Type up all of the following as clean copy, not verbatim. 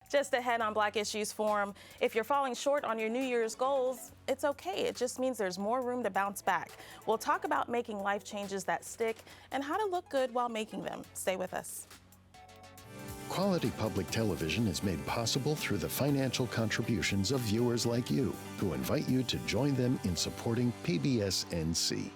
Just ahead on Black Issues Forum, if you're falling short on your New Year's goals, it's okay. It just means there's more room to bounce back. We'll talk about making life changes that stick and how to look good while making them. Stay with us. Quality public television is made possible through the financial contributions of viewers like you, who invite you to join them in supporting PBS NC.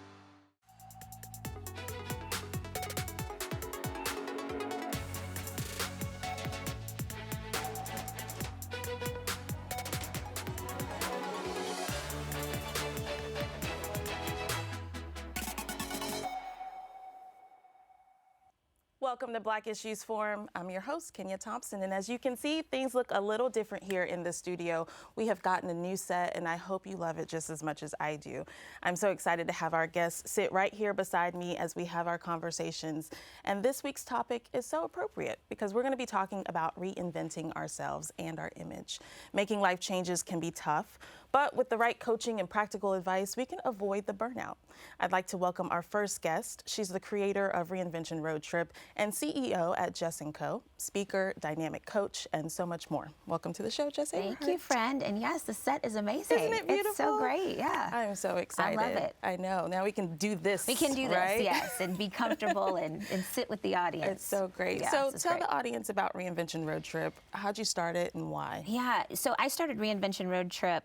Welcome to Black Issues Forum. I'm your host, Kenia Thompson, and as you can see, things look a little different here in the studio. We have gotten a new set, and I hope you love it just as much as I do. I'm so excited to have our guests sit right here beside me as we have our conversations. And this week's topic is so appropriate because we're going to be talking about reinventing ourselves and our image. Making life changes can be tough, but with the right coaching and practical advice, we can avoid the burnout. I'd like to welcome our first guest. She's the creator of Reinvention Road Trip and CEO at Jes & Co., speaker, dynamic coach, and so much more. Welcome to the show, Jes Averhart. Thank you, friend. And yes, the set is amazing. Isn't it beautiful? It's so great, yeah. I'm so excited. I love it. I know. Now we can do this. We can do this, right? yes, and be comfortable and sit with the audience. It's so great. Yes, so tell great. the audience about Reinvention Road Trip. How'd you start it and why? Yeah, so I started Reinvention Road Trip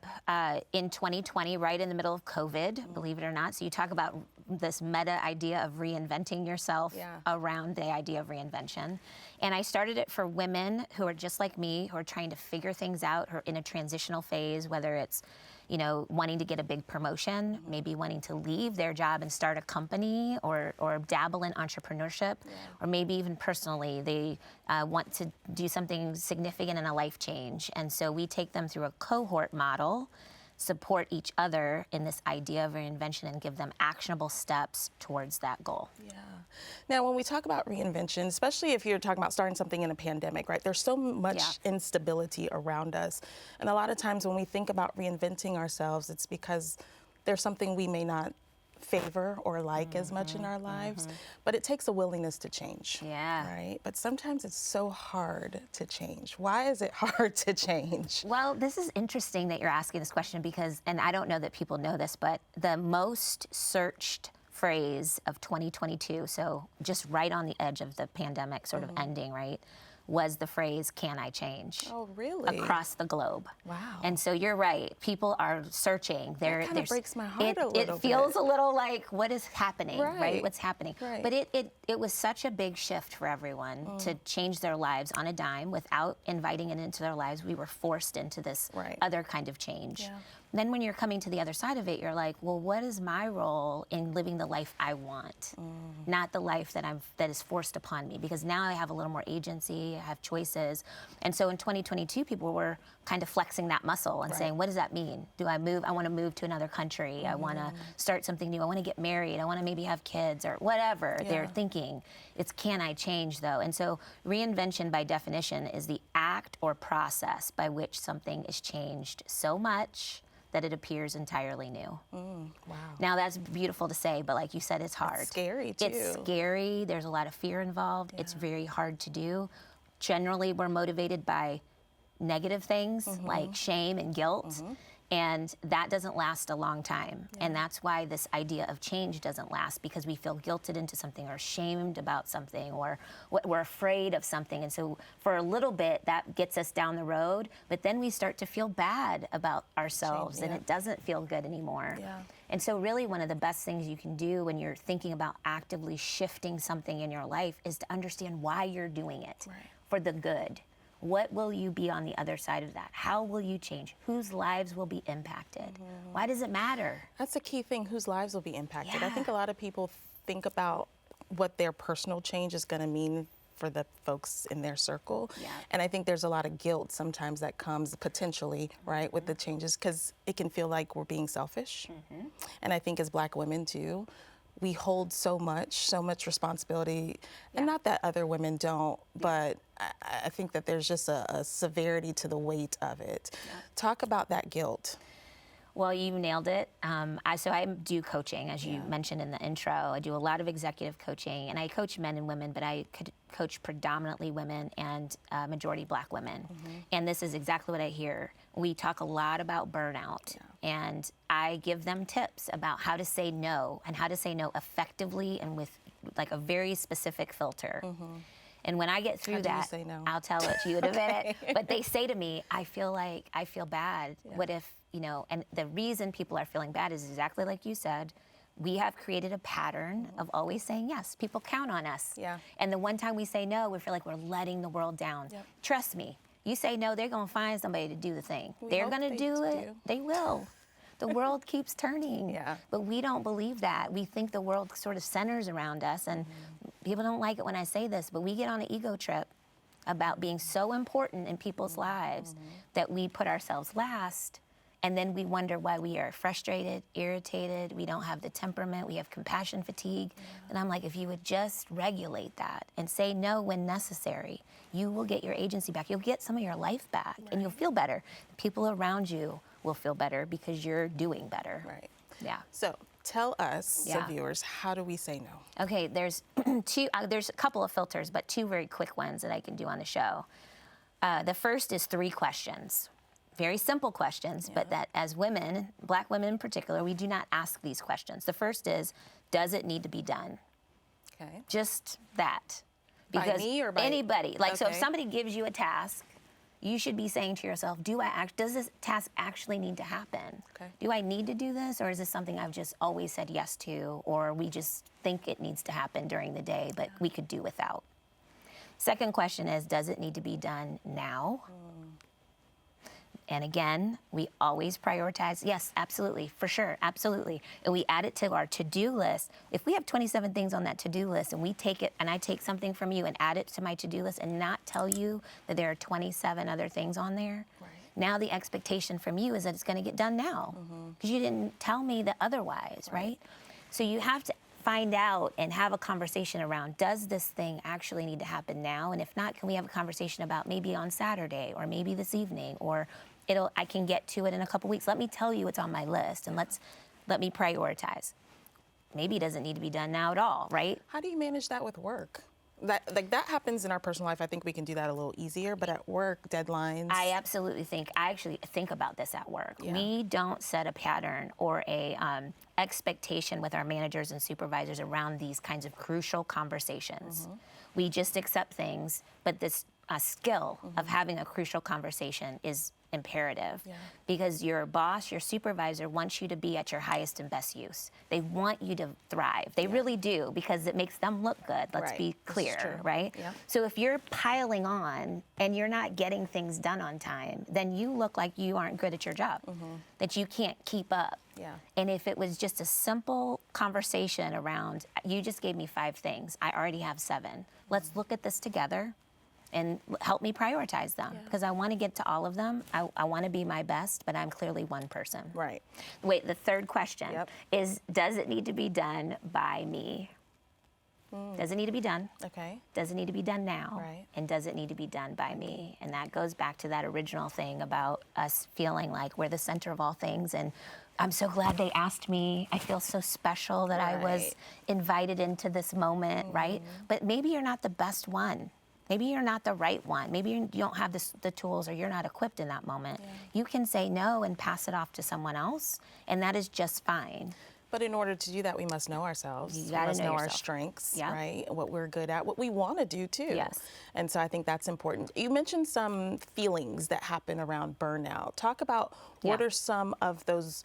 in 2020, right in the middle of COVID, believe it or not. So you talk about this meta idea of reinventing yourself around the idea of reinvention. And I started it for women who are just like me, who are trying to figure things out, who are in a transitional phase, whether it's, you know, wanting to get a big promotion, maybe wanting to leave their job and start a company or dabble in entrepreneurship, or maybe even personally, they want to do something significant in a life change. And so we take them through a cohort model, support each other in this idea of reinvention and give them actionable steps towards that goal. Yeah. Now, when we talk about reinvention, especially if you're talking about starting something in a pandemic, right, there's so much instability around us. And a lot of times when we think about reinventing ourselves, it's because there's something we may not favor or like as much in our lives, but it takes a willingness to change. Yeah. Right? But sometimes it's so hard to change. Why is it hard to change? Well, this is interesting that you're asking this question because, and I don't know that people know this, but the most searched phrase of 2022, so just right on the edge of the pandemic sort of ending, right, was the phrase, "Can I change?" Oh, really? Across the globe. Wow. And so you're right. People are searching. That kind of breaks my heart a little bit. It feels a little like, what is happening, right? What's happening? Right. But it was such a big shift for everyone to change their lives on a dime without inviting it into their lives. We were forced into this other kind of change. Yeah. Then when you're coming to the other side of it, you're like, well, what is my role in living the life I want? Not the life that is forced upon me, because now I have a little more agency, I have choices. And so in 2022, people were kind of flexing that muscle and saying, what does that mean? Do I move? I want to move to another country. I want to start something new. I want to get married. I want to maybe have kids or whatever they're thinking. It's, can I change though? And so reinvention by definition is the act or process by which something is changed so much that it appears entirely new. Wow. Now that's beautiful to say, but like you said, it's hard. It's scary too. It's scary. There's a lot of fear involved. It's very hard to do. Generally, we're motivated by negative things like shame and guilt. And that doesn't last a long time. And that's why this idea of change doesn't last, because we feel guilted into something or shamed about something or we're afraid of something. And so for a little bit, that gets us down the road, but then we start to feel bad about ourselves and it doesn't feel good anymore. And so really one of the best things you can do when you're thinking about actively shifting something in your life is to understand why you're doing it for the good. What will you be on the other side of that? How will you change? Whose lives will be impacted? Why does it matter? That's a key thing, whose lives will be impacted. I think a lot of people think about what their personal change is going to mean for the folks in their circle. And I think there's a lot of guilt sometimes that comes potentially, right, with the changes, because it can feel like we're being selfish. And I think as Black women too, we hold so much responsibility, and not that other women don't, but I think that there's just a severity to the weight of it. Talk about that guilt. Well, you nailed it. So I do coaching, as you mentioned in the intro. I do a lot of executive coaching, and I coach men and women, but I could coach predominantly women and majority Black women. And this is exactly what I hear. We talk a lot about burnout, and I give them tips about how to say no and how to say no effectively and with like a very specific filter. And when I get through that, say no? I'll tell it to you in a minute. But they say to me, I feel bad. What if, and the reason people are feeling bad is exactly like you said. We have created a pattern of always saying yes. People count on us. And the one time we say no, we feel like we're letting the world down. Trust me, you say no, they're gonna find somebody to do the thing. They're gonna do it. They will. The world keeps turning. But we don't believe that. We think the world sort of centers around us, and people don't like it when I say this, but we get on an ego trip about being so important in people's lives that we put ourselves last, and then we wonder why we are frustrated, irritated, we don't have the temperament, we have compassion fatigue. And I'm like, if you would just regulate that and say no when necessary, you will get your agency back. You'll get some of your life back, and you'll feel better. The people around you will feel better because you're doing better. So tell us, the viewers, how do we say no? Okay, there's there's a couple of filters, but two very quick ones that I can do on the show. The first is 3 questions. Very simple questions, but that as women, Black women in particular, we do not ask these questions. The first is, does it need to be done? Just that. Because by me or by anybody. So if somebody gives you a task, you should be saying to yourself, does this task actually need to happen? Do I need to do this, or is this something I've just always said yes to, or we just think it needs to happen during the day, but we could do without? Second question is, does it need to be done now? And again, we always prioritize, yes, absolutely, for sure, absolutely. And we add it to our to-do list. If we have 27 things on that to-do list and we take it, and I take something from you and add it to my to-do list and not tell you that there are 27 other things on there, now the expectation from you is that it's gonna get done now, because you didn't tell me that otherwise, right? So you have to find out and have a conversation around, does this thing actually need to happen now? And if not, can we have a conversation about maybe on Saturday or maybe this evening, or I can get to it in a couple weeks. Let me tell you what's on my list, and let me prioritize. Maybe it doesn't need to be done now at all, right? How do you manage that with work? That happens in our personal life. I think we can do that a little easier, but at work, deadlines. I actually think about this at work. We don't set a pattern or a expectation with our managers and supervisors around these kinds of crucial conversations. We just accept things, but this skill of having a crucial conversation is imperative, because your boss, your supervisor wants you to be at your highest and best use. They want you to thrive. They really do, because it makes them look good. Let's be clear, right? So if you're piling on and you're not getting things done on time, then you look like you aren't good at your job, that you can't keep up. And if it was just a simple conversation around, you just gave me 5 things, I already have 7. Let's look at this together and help me prioritize them, because I want to get to all of them. I want to be my best, but I'm clearly one person. Wait, the third question is, does it need to be done by me? Does it need to be done? Does it need to be done now? And does it need to be done by me? And that goes back to that original thing about us feeling like we're the center of all things, and I'm so glad they asked me. I feel so special that I was invited into this moment, right? But maybe you're not the best one. Maybe you're not the right one. Maybe you don't have the tools, or you're not equipped in that moment. You can say no and pass it off to someone else, and that is just fine. But in order to do that, we must know ourselves. You gotta we must know yourself. Our strengths, right? What we're good at, what we want to do too. And so I think that's important. You mentioned some feelings that happen around burnout. Talk about what are some of those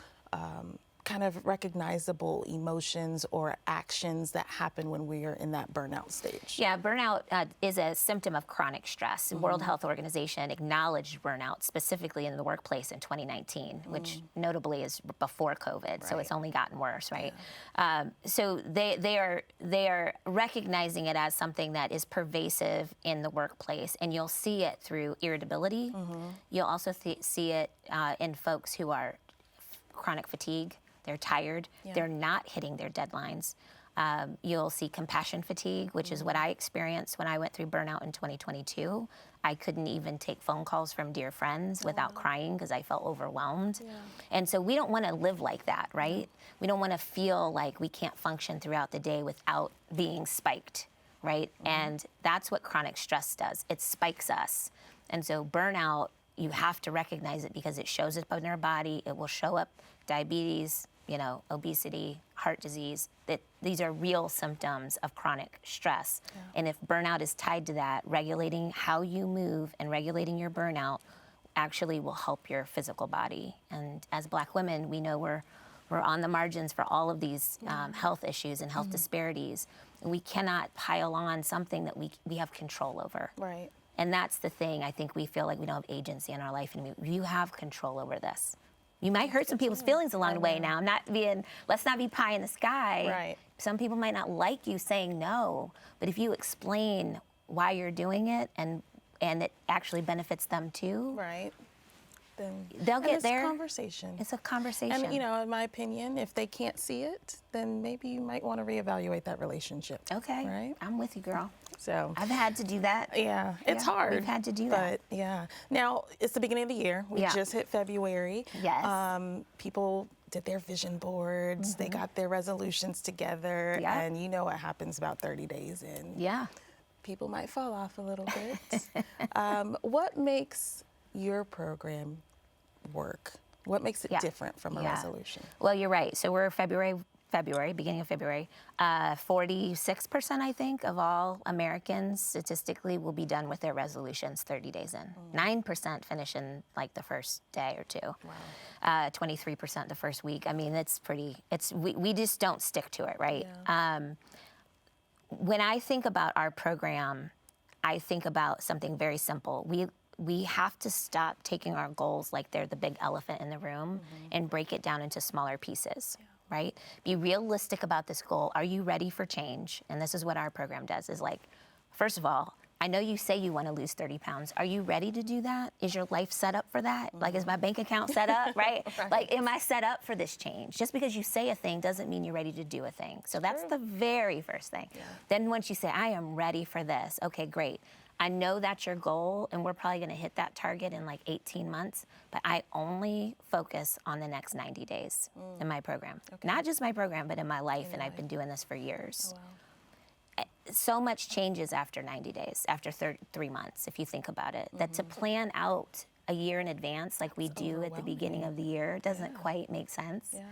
kind of recognizable emotions or actions that happen when we are in that burnout stage? Burnout is a symptom of chronic stress. The World Health Organization acknowledged burnout specifically in the workplace in 2019, which notably is before COVID, so it's only gotten worse, right? So they are recognizing it as something that is pervasive in the workplace, and you'll see it through irritability. You'll also see it in folks who are chronic fatigue. They're tired. They're not hitting their deadlines. You'll see compassion fatigue, which is what I experienced when I went through burnout in 2022. I couldn't even take phone calls from dear friends without crying because I felt overwhelmed. Yeah. And so we don't want to live like that, right? We don't want to feel like we can't function throughout the day without being spiked, right? And that's what chronic stress does. It spikes us. And so burnout, you have to recognize it because it shows up in our body. It will show up diabetes, obesity, heart disease. That these are real symptoms of chronic stress. Yeah. And if burnout is tied to that, regulating how you move and regulating your burnout actually will help your physical body. And as Black women, we know we're on the margins for all of these health issues and health disparities. And we cannot pile on something that we have control over. Right. And that's the thing. I think we feel like we don't have agency in our life, and you have control over this. You might hurt some people's feelings along the way now. Let's not be pie in the sky. Right. Some people might not like you saying no, but if you explain why you're doing it and it actually benefits them too, right, then they'll get there. It's a conversation. It's a conversation. And in my opinion, if they can't see it, then maybe you might want to reevaluate that relationship. Okay. Right? I'm with you, girl. So I've had to do that. Yeah, it's hard. We've had to do that. But yeah. Now, it's the beginning of the year. We just hit February. Yes. People did their vision boards. They got their resolutions together. Yeah. And you know what happens about 30 days in. Yeah. People might fall off a little bit. What makes your program work? What makes it different from a resolution? Well, you're right. So we're beginning of February. 46%, I think, of all Americans statistically will be done with their resolutions 30 days in. 9% finish in like the first day or two. Wow. 23% the first week. I mean, we just don't stick to it, right? Yeah. When I think about our program, I think about something very simple. We have to stop taking our goals like they're the big elephant in the room and break it down into smaller pieces. Yeah. Right? Be realistic about this goal. Are you ready for change? And this is what our program does, is like, first of all, I know you say you want to lose 30 pounds. Are you ready to do that? Is your life set up for that? Like, is my bank account set up, right? Like, am I set up for this change? Just because you say a thing doesn't mean you're ready to do a thing. So that's the very first thing. Yeah. Then once you say, I am ready for this, okay, great. I know that's your goal, and we're probably going to hit that target in like 18 months, but I only focus on the next 90 days in my program. Okay. Not just my program, but in my life, and I've been doing this for years. Oh, wow. So much changes after 90 days, after 3 months, if you think about it, that to plan out a year in advance like we do at the beginning of the year doesn't quite make sense. Yeah.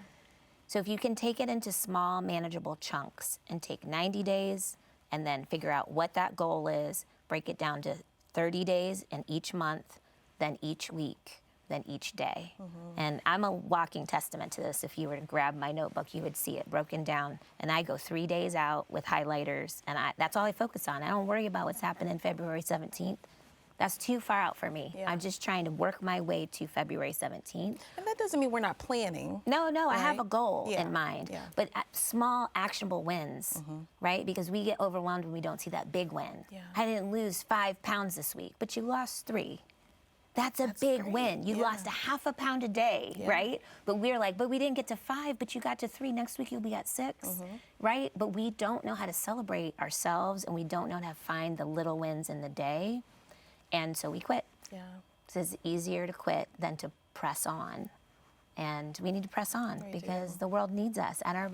So if you can take it into small, manageable chunks and take 90 days and then figure out what that goal is, break it down to 30 days and each month, then each week, then each day. And I'm a walking testament to this. If you were to grab my notebook, you would see it broken down. And I go 3 days out with highlighters, and that's all I focus on. I don't worry about what's happening February 17th. That's too far out for me. Yeah. I'm just trying to work my way to February 17th. And that doesn't mean we're not planning. No, right? I have a goal in mind. Yeah. But small, actionable wins, right? Because we get overwhelmed when we don't see that big win. Yeah. I didn't lose 5 pounds this week, but you lost 3. That's a big win. You lost a half a pound a day, right? But we're like, but we didn't get to 5, but you got to 3. Next week you'll be at 6, right? But we don't know how to celebrate ourselves, and we don't know how to find the little wins in the day. And so we quit. Yeah. So it's easier to quit than to press on. And we need to press on because the world needs us at our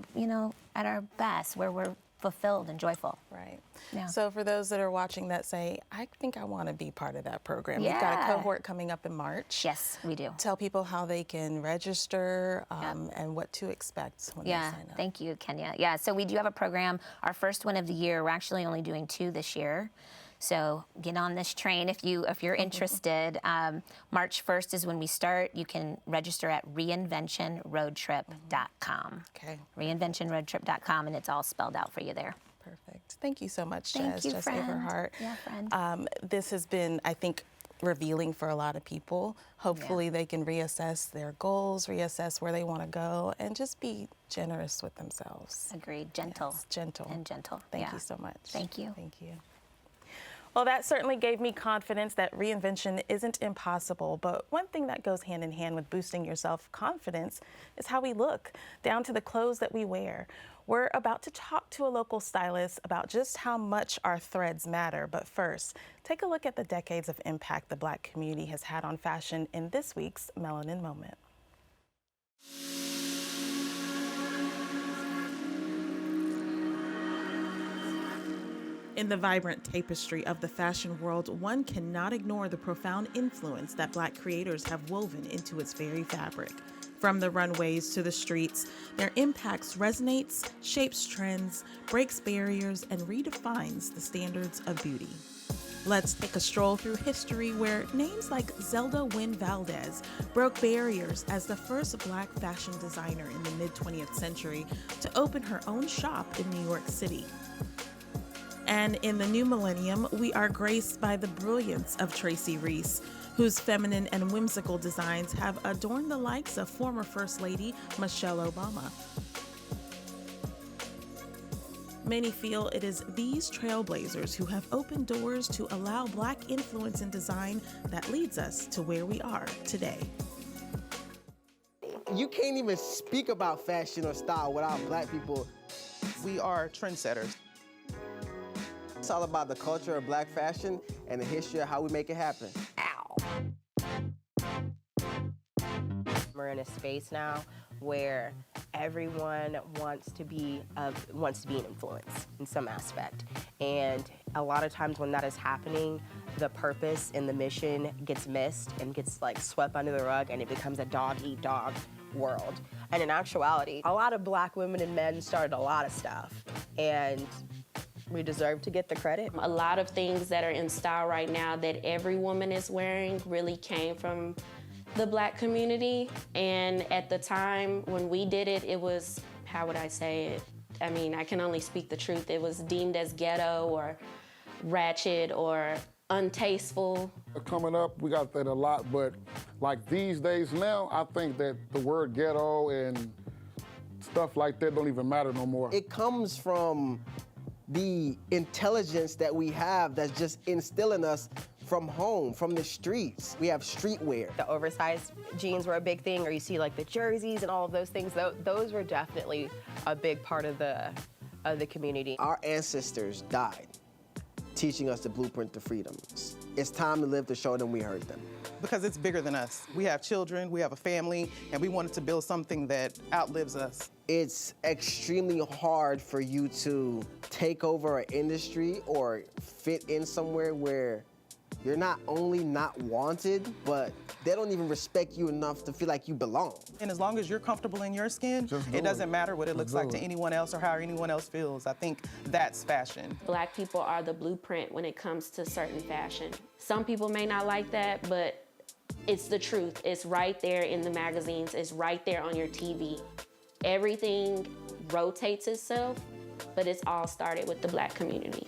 best, where we're fulfilled and joyful. Right. Yeah. So for those that are watching that say, I think I want to be part of that program. We've got a cohort coming up in March. Yes, we do. Tell people how they can register and what to expect when they sign up. Thank you, Kenia. Yeah, so we do have a program, our first one of the year. We're actually only doing 2 this year. So get on this train if you're interested. March 1st is when we start. You can register at reinventionroadtrip.com. Okay. Reinventionroadtrip.com, and it's all spelled out for you there. Perfect. Thank you so much, Jes. Thank you, friend. Jes Averhart. Yeah, friend. This has been, I think, revealing for a lot of people. Hopefully they can reassess their goals, reassess where they want to go, and just be generous with themselves. Agreed. Gentle. Yes, gentle. And gentle. Thank you so much. Thank you. Thank you. Well, that certainly gave me confidence that reinvention isn't impossible, but one thing that goes hand in hand with boosting your self-confidence is how we look, down to the clothes that we wear. We're about to talk to a local stylist about just how much our threads matter, but first, take a look at the decades of impact the Black community has had on fashion in this week's Melanin Moment. In the vibrant tapestry of the fashion world, one cannot ignore the profound influence that Black creators have woven into its very fabric. From the runways to the streets, their impacts resonates, shapes trends, breaks barriers, and redefines the standards of beauty. Let's take a stroll through history where names like Zelda Wynn Valdez broke barriers as the first Black fashion designer in the mid-20th century to open her own shop in New York City. And in the new millennium, we are graced by the brilliance of Tracy Reese, whose feminine and whimsical designs have adorned the likes of former First Lady Michelle Obama. Many feel it is these trailblazers who have opened doors to allow Black influence in design that leads us to where we are today. You can't even speak about fashion or style without Black people. We are trendsetters. It's all about the culture of Black fashion and the history of how we make it happen. We're in a space now where everyone wants to be an influence in some aspect. And a lot of times when that is happening, the purpose and the mission gets missed and gets like swept under the rug, and it becomes a dog-eat-dog world. And in actuality, a lot of Black women and men started a lot of stuff, and we deserve to get the credit. A lot of things that are in style right now that every woman is wearing really came from the Black community. And at the time when we did it, it was, how would I say it? I mean, I can only speak the truth. It was deemed as ghetto or ratchet or untasteful. Coming up, we got that a lot, but like these days now, I think that the word ghetto and stuff like that don't even matter no more. It comes from the intelligence that we have that's just instilling us from home, from the streets. We have streetwear. The oversized jeans were a big thing, or you see like the jerseys and all of those things. Those were definitely a big part of the community. Our ancestors died teaching us the blueprint to freedom. It's time to live to show them we heard them. Because it's bigger than us. We have children, we have a family, and we wanted to build something that outlives us. It's extremely hard for you to take over an industry or fit in somewhere where you're not only not wanted, but they don't even respect you enough to feel like you belong. And as long as you're comfortable in your skin, it doesn't matter what it looks like to anyone else or how anyone else feels. I think that's fashion. Black people are the blueprint when it comes to certain fashion. Some people may not like that, but it's the truth. It's right there in the magazines. It's right there on your TV. Everything rotates itself, but it's all started with the Black community.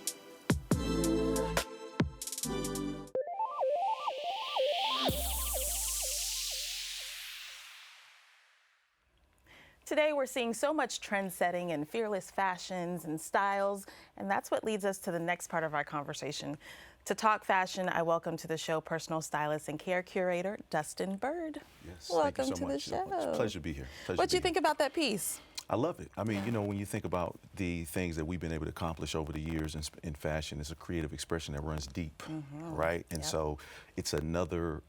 Today, we're seeing so much trend setting and fearless fashions and styles, and that's what leads us to the next part of our conversation. To talk fashion, I welcome to the show personal stylist and care curator, Dustin Byrd. Yes, welcome thank you so to much. the show. It's a pleasure to be here. What do you think about that piece? I love it. I mean, you know, when you think about the things that we've been able to accomplish over the years in fashion, it's a creative expression that runs deep, right? And so it's another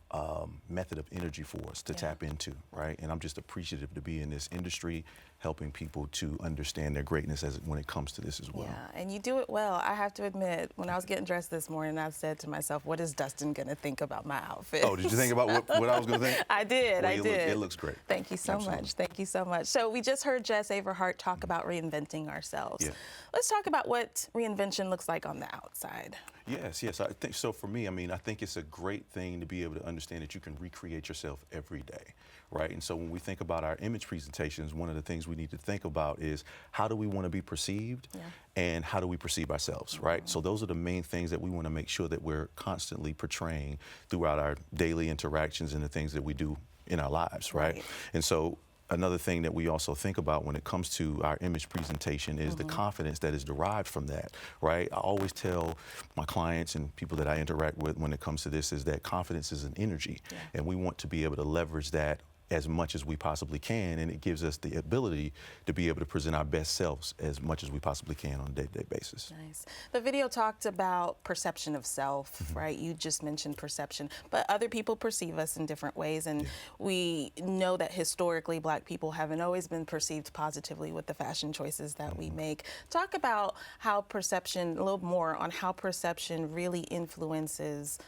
method of energy for us to tap into, right? And I'm just appreciative to be in this industry, helping people to understand their greatness when it comes to this as well. Yeah, and you do it well. I have to admit, when I was getting dressed this morning, I said to myself, what is Dustin gonna think about my outfit? Oh, did you think about what I was gonna think? I did, well, I did. It looks great. Thank you so much, thank you so much. So we just heard Jes Averhart talk about reinventing ourselves. Yeah. Let's talk about what reinvention looks like on the outside. Yes, I think so. For me, I mean, I think it's a great thing to be able to understand that you can recreate yourself every day, right? And so when we think about our image presentations, one of the things we need to think about is how do we want to be perceived and how do we perceive ourselves, right? So those are the main things that we want to make sure that we're constantly portraying throughout our daily interactions and the things that we do in our lives, right? And so another thing that we also think about when it comes to our image presentation is the confidence that is derived from that, right? I always tell my clients and people that I interact with when it comes to this is that confidence is an energy, and we want to be able to leverage that as much as we possibly can, and it gives us the ability to be able to present our best selves as much as we possibly can on a day-to-day basis. Nice. The video talked about perception of self, right? You just mentioned perception, but other people perceive us in different ways, and we know that historically Black people haven't always been perceived positively with the fashion choices that we make. Talk about how perception, a little more on how perception really influences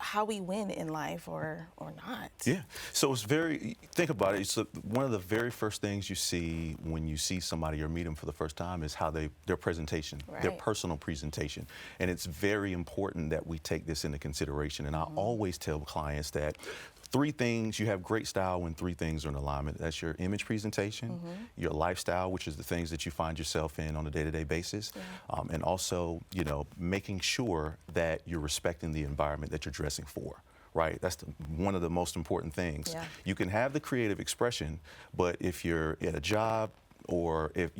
how we win in life or not. Yeah. So it's think about it. It's one of the very first things you see when you see somebody or meet them for the first time is how their presentation, their personal presentation. And it's very important that we take this into consideration. And I always tell clients that 3 things, you have great style when 3 things are in alignment. That's your image presentation, your lifestyle, which is the things that you find yourself in on a day-to-day basis, and also, making sure that you're respecting the environment that you're dressing for. Right, that's one of the most important things. Yeah. You can have the creative expression, but if you're at a job or if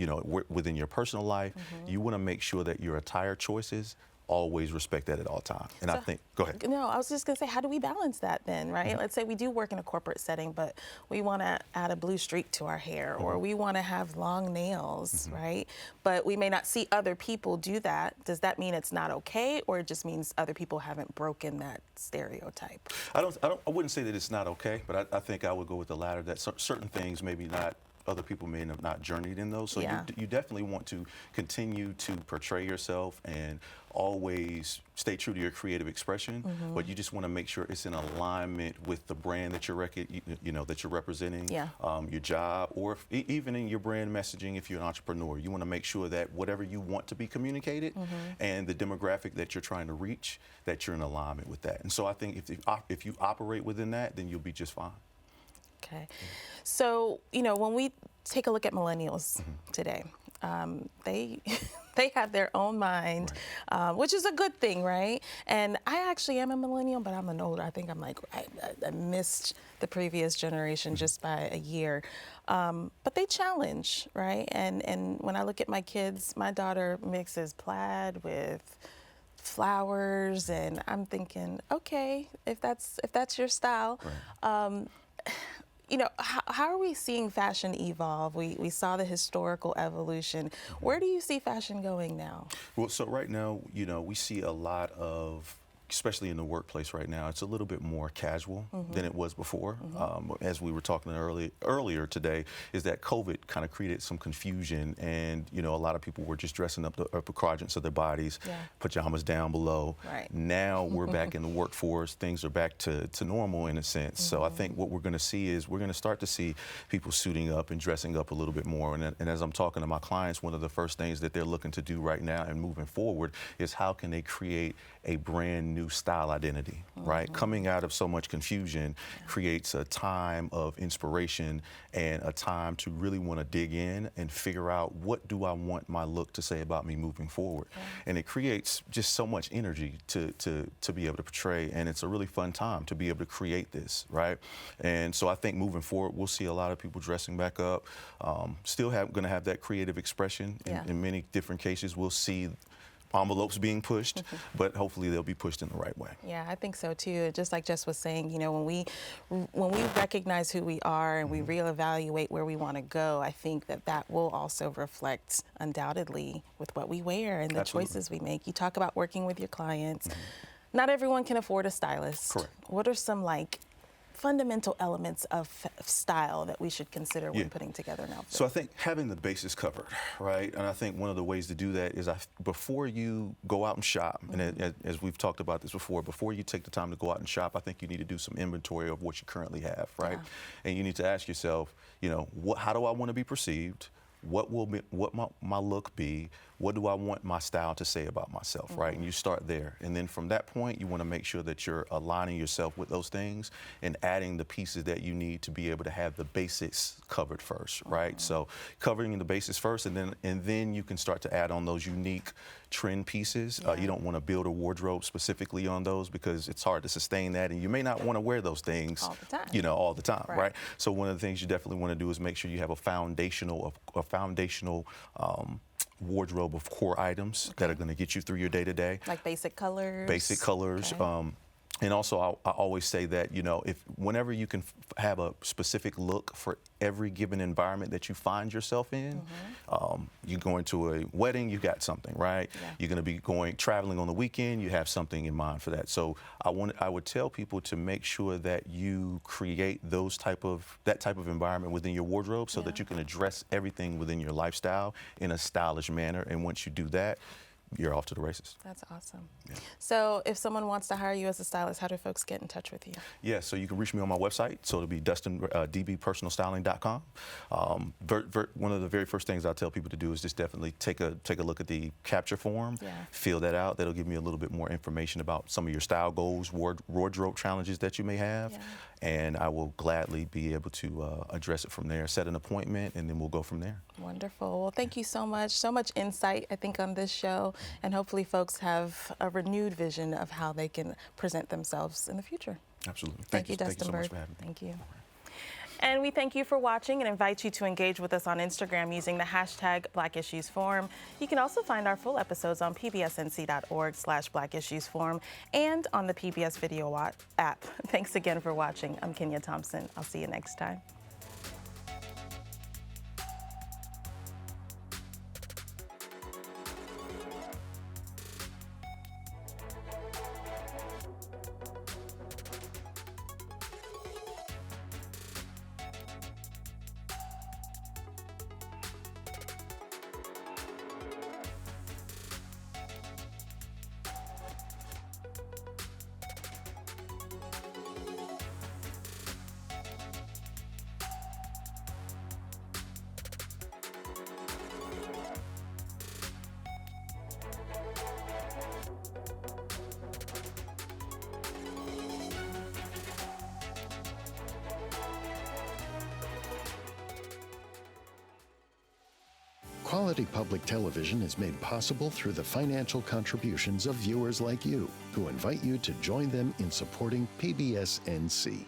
within your personal life, you want to make sure that your attire choices always respect that at all times. And I think, go ahead. No, I was just going to say, how do we balance that then, right? Let's say we do work in a corporate setting, but we want to add a blue streak to our hair, or we want to have long nails, right? But we may not see other people do that. Does that mean it's not okay, or it just means other people haven't broken that stereotype? I wouldn't say that it's not okay, but I think I would go with the latter, that certain things maybe not, other people may have not journeyed in those. So you definitely want to continue to portray yourself and always stay true to your creative expression, but you just want to make sure it's in alignment with the brand that you're that you're representing, your job, or even in your brand messaging. If you're an entrepreneur, you want to make sure that whatever you want to be communicated and the demographic that you're trying to reach, that you're in alignment with that. And so I think if you operate within that, then you'll be just fine. Okay. So, when we take a look at millennials today, they have their own mind, which is a good thing, right? And I actually am a millennial, but I'm an older. I think I'm like, I missed the previous generation just by a year. But they challenge, right? And when I look at my kids, my daughter mixes plaid with flowers, and I'm thinking, okay, if that's your style. Right. How are we seeing fashion evolve? We saw the historical evolution. Where do you see fashion going now? Well, so right now, we see a lot of, especially in the workplace right now, it's a little bit more casual than it was before. As we were talking earlier today, is that COVID kind of created some confusion, and a lot of people were just dressing up the upper quadrants of their bodies, pajamas down below. Right. Now we're back in the workforce, things are back to normal in a sense. So I think what we're going to see is we're going to start to see people suiting up and dressing up a little bit more. And as I'm talking to my clients, one of the first things that they're looking to do right now and moving forward is how can they create a brand new style identity, right? Coming out of so much confusion creates a time of inspiration and a time to really want to dig in and figure out, what do I want my look to say about me moving forward? And it creates just so much energy to be able to portray, and it's a really fun time to be able to create this, right? And so I think moving forward, we'll see a lot of people dressing back up, still going to have that creative expression. In many different cases, we'll see envelopes being pushed, but hopefully they'll be pushed in the right way. Yeah, I think so too. Just like Jes was saying, when we recognize who we are and we reevaluate where we want to go, I think that will also reflect undoubtedly with what we wear and the choices we make. You talk about working with your clients. Not everyone can afford a stylist. Correct. What are some fundamental elements of style that we should consider when putting together an outfit? So I think having the bases covered, right? And I think one of the ways to do that is before you go out and shop, and as we've talked about this before you take the time to go out and shop, I think you need to do some inventory of what you currently have, right? And you need to ask yourself, how do I want to be perceived? what will be, what my look be, what do I want my style to say about myself, right? And you start there. And then from that point, you want to make sure that you're aligning yourself with those things and adding the pieces that you need to be able to have the basics covered first, right? So covering the basics first, and then you can start to add on those unique trend pieces. You don't want to build a wardrobe specifically on those because it's hard to sustain that, and you may not want to wear those things all the time. All the time, right? So one of the things you definitely want to do is make sure you have a foundational wardrobe of core items that are going to get you through your day-to-day. Like basic colors. Basic colors. Okay. And also, I always say that, whenever you can have a specific look for every given environment that you find yourself in, you're going to a wedding, you got something, right? Yeah. You're going to be traveling on the weekend, you have something in mind for that. So I would tell people to make sure that you create that type of environment within your wardrobe so that you can address everything within your lifestyle in a stylish manner. And once you do that, you're off to the races. That's awesome. Yeah. So if someone wants to hire you as a stylist, how do folks get in touch with you? Yeah, so you can reach me on my website. So it'll be dbpersonalstyling.com. One of the very first things I tell people to do is just definitely take a look at the capture form, fill that out. That'll give me a little bit more information about some of your style goals, wardrobe challenges that you may have. And I will gladly be able to address it from there, set an appointment, and then we'll go from there. Wonderful. Well, thank you so much. So much insight, I think, on this show. And hopefully folks have a renewed vision of how they can present themselves in the future. Absolutely. Thank you, Dustin so Byrd. much for having me. Thank you. And we thank you for watching and invite you to engage with us on Instagram using the hashtag Black Issues Forum. You can also find our full episodes on pbsnc.org/Black Issues Forum and on the PBS Video app. Thanks again for watching. I'm Kenia Thompson. I'll see you next time. Quality public television is made possible through the financial contributions of viewers like you, who invite you to join them in supporting PBS NC.